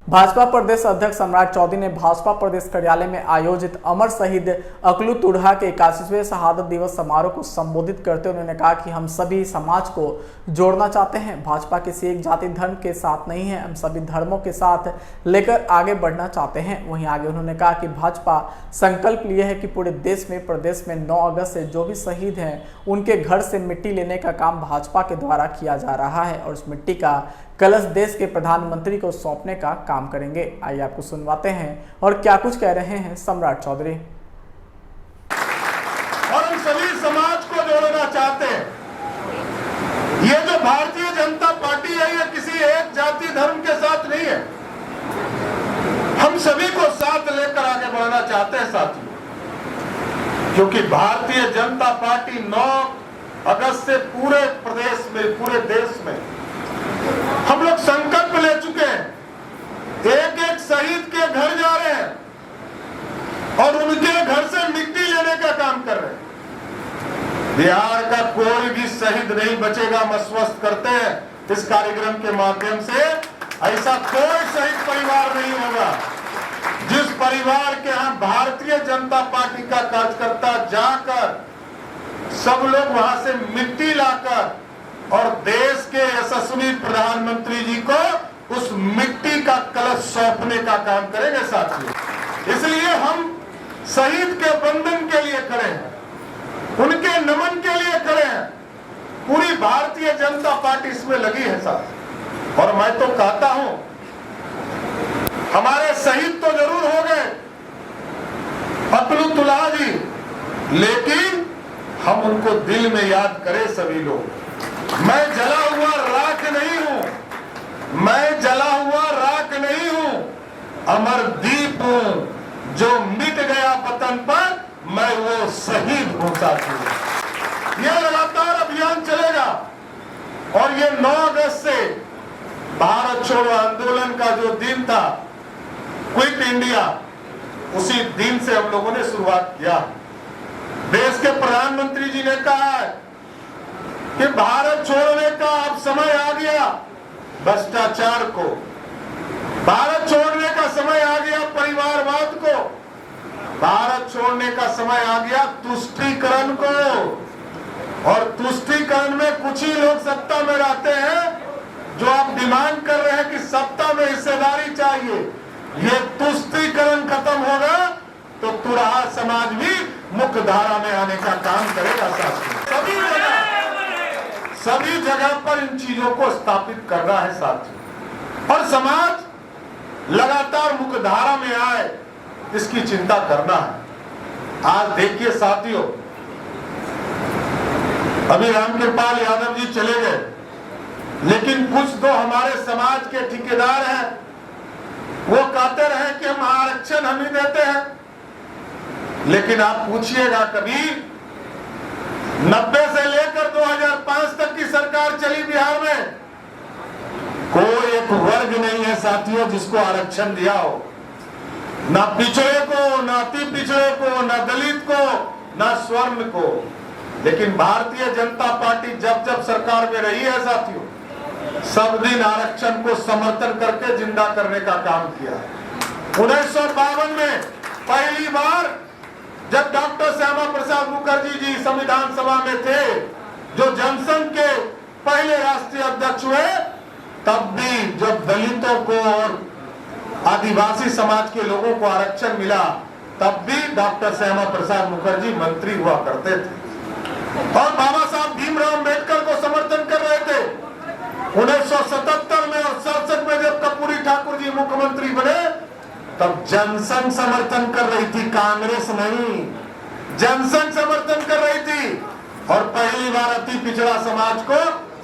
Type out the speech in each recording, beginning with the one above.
भाजपा प्रदेश अध्यक्ष सम्राट चौधरी ने भाजपा प्रदेश कार्यालय में आयोजित अमर शहीद अकलू तुढ़ा के 81वें शहादत दिवस समारोह को संबोधित करते हुए उन्होंने कहा कि हम सभी समाज को जोड़ना चाहते हैं। भाजपा किसी एक जाति धर्म के साथ नहीं है, हम सभी धर्मों के साथ लेकर आगे बढ़ना चाहते हैं। वहीं आगे उन्होंने कहा कि भाजपा संकल्प लिए है कि पूरे देश में प्रदेश में 9 अगस्त से जो भी शहीद हैं उनके घर से मिट्टी लेने का काम भाजपा के द्वारा किया जा रहा है और उस मिट्टी का कलश देश के प्रधानमंत्री को सौंपने का काम करेंगे। आइए आपको सुनवाते हैं और क्या कुछ कह रहे हैं सम्राट चौधरी। और हम सभी समाज को जोड़ना चाहते हैं। ये जो भारतीय जनता पार्टी है ये किसी एक जाति धर्म के साथ नहीं है, हम सभी को साथ लेकर आगे बढ़ना चाहते हैं साथियों, क्योंकि भारतीय जनता पार्टी 9 अगस्त से पूरे प्रदेश में, पूरे देश में हम लोग संकल्प ले चुके हैं। एक एक शहीद के घर जा रहे हैं और उनके घर से मिट्टी लेने का काम कर रहे हैं। बिहार का कोई भी शहीद नहीं बचेगा, हम आश्वस्त करते हैं इस कार्यक्रम के माध्यम से। ऐसा कोई शहीद परिवार नहीं होगा जिस परिवार के यहाँ भारतीय जनता पार्टी का कार्यकर्ता जाकर सब लोग वहां से मिट्टी लाकर और देश के यशस्वी प्रधानमंत्री जी को उस मिट्टी का कलश सौंपने का काम करेंगे साथियों। इसलिए हम शहीद के बंधन के लिए खड़े हैं, उनके नमन के लिए खड़े हैं। पूरी भारतीय जनता पार्टी इसमें लगी है साथ। और मैं तो कहता हूं हमारे शहीद तो जरूर हो गए अकलू तुढ़ा जी, लेकिन हम उनको दिल में याद करें सभी लोग। मैं जला हुआ राख नहीं हूं, मैं जला हुआ राख नहीं हूं, अमर दीप हूं जो मिट गया वतन पर, मैं वो शहीद हूं साथियों। ये लगातार अभियान चलेगा और ये 9 अगस्त से भारत छोड़ो आंदोलन का जो दिन था, क्विट इंडिया, उसी दिन से हम लोगों ने शुरुआत किया। देश के प्रधानमंत्री जी ने कहा है कि भारत छोड़ने का अब समय आ गया भ्रष्टाचार को, भारत छोड़ने का समय आ गया परिवारवाद को, भारत छोड़ने का समय आ गया तुष्टीकरण को। और तुष्टीकरण में कुछ ही लोग सत्ता में रहते हैं जो आप डिमांड कर रहे हैं कि सत्ता में हिस्सेदारी चाहिए। ये तुष्टीकरण खत्म होगा तो तुढ़ा समाज भी मुख्य धारा में आने का काम करेगा साथियों। सभी जगह पर इन चीजों को स्थापित करना है साथियों, और समाज लगातार मुख्य धारा में आए इसकी चिंता करना है। आज देखिए साथियों, अभी रामकृपाल यादव जी चले गए, लेकिन कुछ तो हमारे समाज के ठेकेदार हैं, वो कहते रहे कि हम आरक्षण हम ही देते हैं। लेकिन आप पूछिएगा कभी 90 से लेकर 2005 तक की सरकार चली बिहार में, कोई एक वर्ग नहीं है साथियों जिसको आरक्षण दिया हो, ना पिछड़े को, ना अति पिछड़े को, ना दलित को, ना स्वर्ण को। लेकिन भारतीय जनता पार्टी जब जब सरकार में रही है साथियों, सब दिन आरक्षण को समर्थन करके जिंदा करने का काम किया। 1952 में पहली बार जब डॉक्टर श्यामा प्रसाद मुखर्जी जी संविधान सभा में थे, जो जनसंघ के पहले राष्ट्रीय अध्यक्ष हुए, तब भी जब दलितों को और आदिवासी समाज के लोगों को आरक्षण मिला, तब भी डॉक्टर श्यामा प्रसाद मुखर्जी मंत्री हुआ करते थे और बाबा साहब भीमराव अम्बेडकर को समर्थन कर रहे थे। 1977 में और 67 में जब कर्पूरी ठाकुर जी मुख्यमंत्री बने, तब जनसंघ समर्थन कर रही थी, कांग्रेस नहीं, जनसंघ समर्थन कर रही थी। और पहली बार अति पिछड़ा समाज को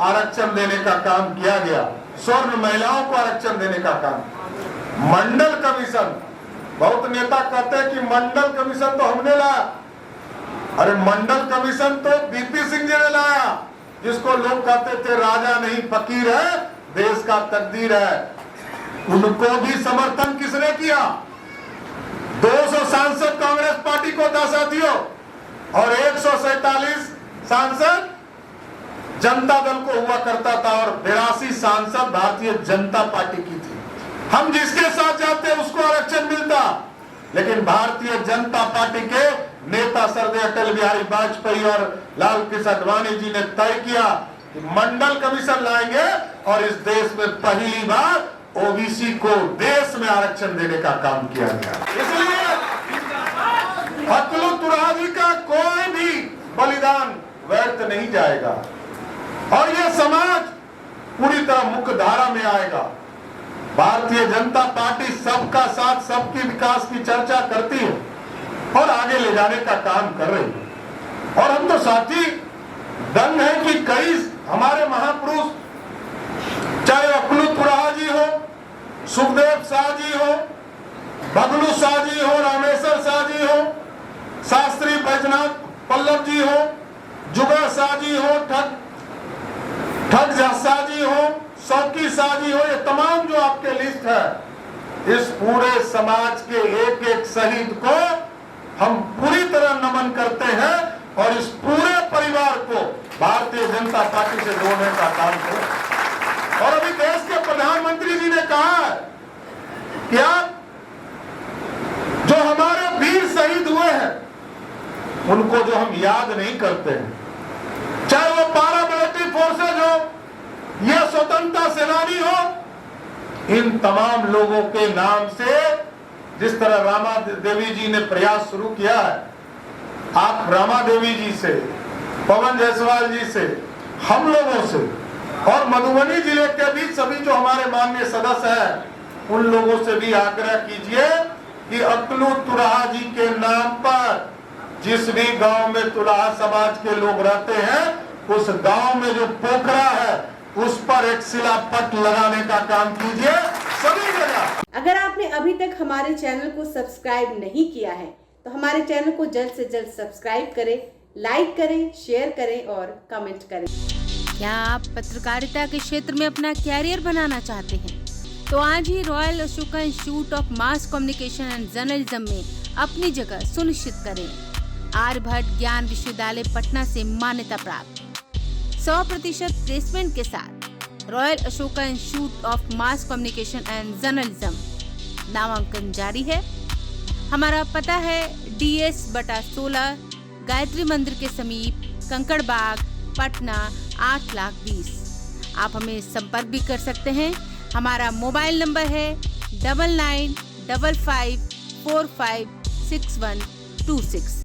आरक्षण देने का काम किया गया, स्वर्ण महिलाओं को आरक्षण देने का काम। मंडल कमीशन, बहुत नेता कहते हैं कि मंडल कमीशन तो हमने लाया। अरे मंडल कमीशन तो बीपी सिंह जी ने लाया, जिसको लोग कहते थे राजा नहीं फकीर है, देश का तकदीर है। उनको भी समर्थन किसने किया? 200 सांसद कांग्रेस पार्टी को था साथियों, और 147 सांसद जनता दल को हुआ करता था, और 82 सांसद भारतीय जनता पार्टी की थी। हम जिसके साथ जाते उसको आरक्षण मिलता, लेकिन भारतीय जनता पार्टी के नेता सरदार अटल बिहारी वाजपेयी और लाल कृष्ण आडवाणी जी ने तय किया कि मंडल कमीशन लाएंगे और इस देश में पहली बार ओबीसी को देश में आरक्षण देने का काम किया गया। इसलिए अकलू तुरहा जी का कोई भी बलिदान व्यर्थ नहीं जाएगा और यह समाज पूरी तरह मुख्य धारा में आएगा। भारतीय जनता पार्टी सबका साथ सबके विकास की चर्चा करती है और आगे ले जाने का काम कर रही है। और हम तो साथी दंग है कि कई हमारे महापुरुष, चाहे अकलू तुरहा जी हो, सुखदेव शाह जी हो, बबलू शाह जी हो, रामेश्वर शाह जी हो, शास्त्री बैजनाथ पल्लव जी हो, जुगा शाह जी हो, ठग शाह जी हो, शौकी शाह जी हो, ये तमाम जो आपके लिस्ट है, इस पूरे समाज के एक एक शहीद को हम पूरी तरह नमन करते हैं और इस पूरे परिवार को भारतीय जनता पार्टी से जोड़ने का काम करें। और अभी देश के प्रधानमंत्री जी ने कहा है कि आप जो हमारे वीर शहीद हुए हैं उनको जो हम याद नहीं करते हैं, चाहे वो पैरामिलिट्री फोर्सेज हो या स्वतंत्रता सेनानी हो, इन तमाम लोगों के नाम से जिस तरह रामा देवी जी ने प्रयास शुरू किया है, आप रामा देवी जी से, पवन जायसवाल जी से, हम लोगों से और मधुबनी जिले के भी सभी जो हमारे माननीय सदस्य हैं उन लोगों से भी आग्रह कीजिए कि अकलू तुरहा जी के नाम पर जिस भी गांव में तुरहा समाज के लोग रहते हैं उस गांव में जो पोखरा है उस पर एक शिलापट लगाने का काम कीजिए सभी जगह। अगर आपने अभी तक हमारे चैनल को सब्सक्राइब नहीं किया है तो हमारे चैनल को जल्द से जल्द सब्सक्राइब करें, लाइक करें, शेयर करें और कमेंट करें। क्या आप पत्रकारिता के क्षेत्र में अपना कैरियर बनाना चाहते हैं? तो आज ही Royal Ashoka Institute of Mass Communication and Journalism में अपनी जगह सुनिश्चित करें। आर्यभट्ट ज्ञान विश्वविद्यालय पटना से मान्यता प्राप्त 100% प्लेसमेंट के साथ royal Ashoka Institute of Mass Communication and journalism नामांकन जारी है। हमारा पता है DS/16 गायत्री मंदिर के समीप, कंकड़ बाग, पटना 8,20,000। आप हमें संपर्क भी कर सकते हैं। हमारा मोबाइल नंबर है 9955456126।